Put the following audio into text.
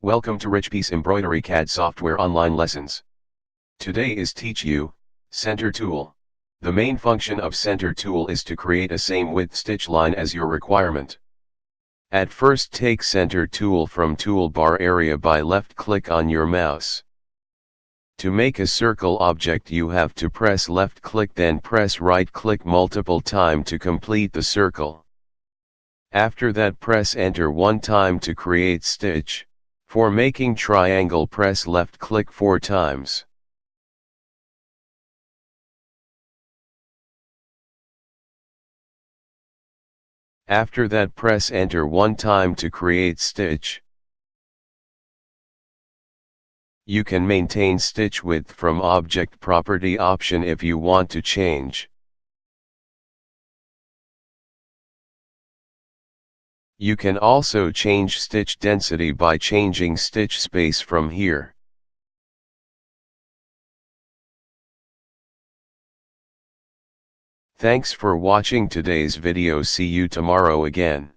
Welcome to Richpeace Embroidery CAD software online lessons. Today is Teach You, Center Tool. The main function of Center Tool is to create a same width stitch line as your requirement. At first take Center Tool from Toolbar area by left click on your mouse. To make a circle object you have to press left click then press right click multiple time to complete the circle. After that press enter one time to create stitch. For making triangle press left click 4 times. After that press enter one time to create stitch. You can maintain stitch width from object property option if you want to change. You can also change stitch density by changing stitch space from here. Thanks for watching today's video. See you tomorrow again.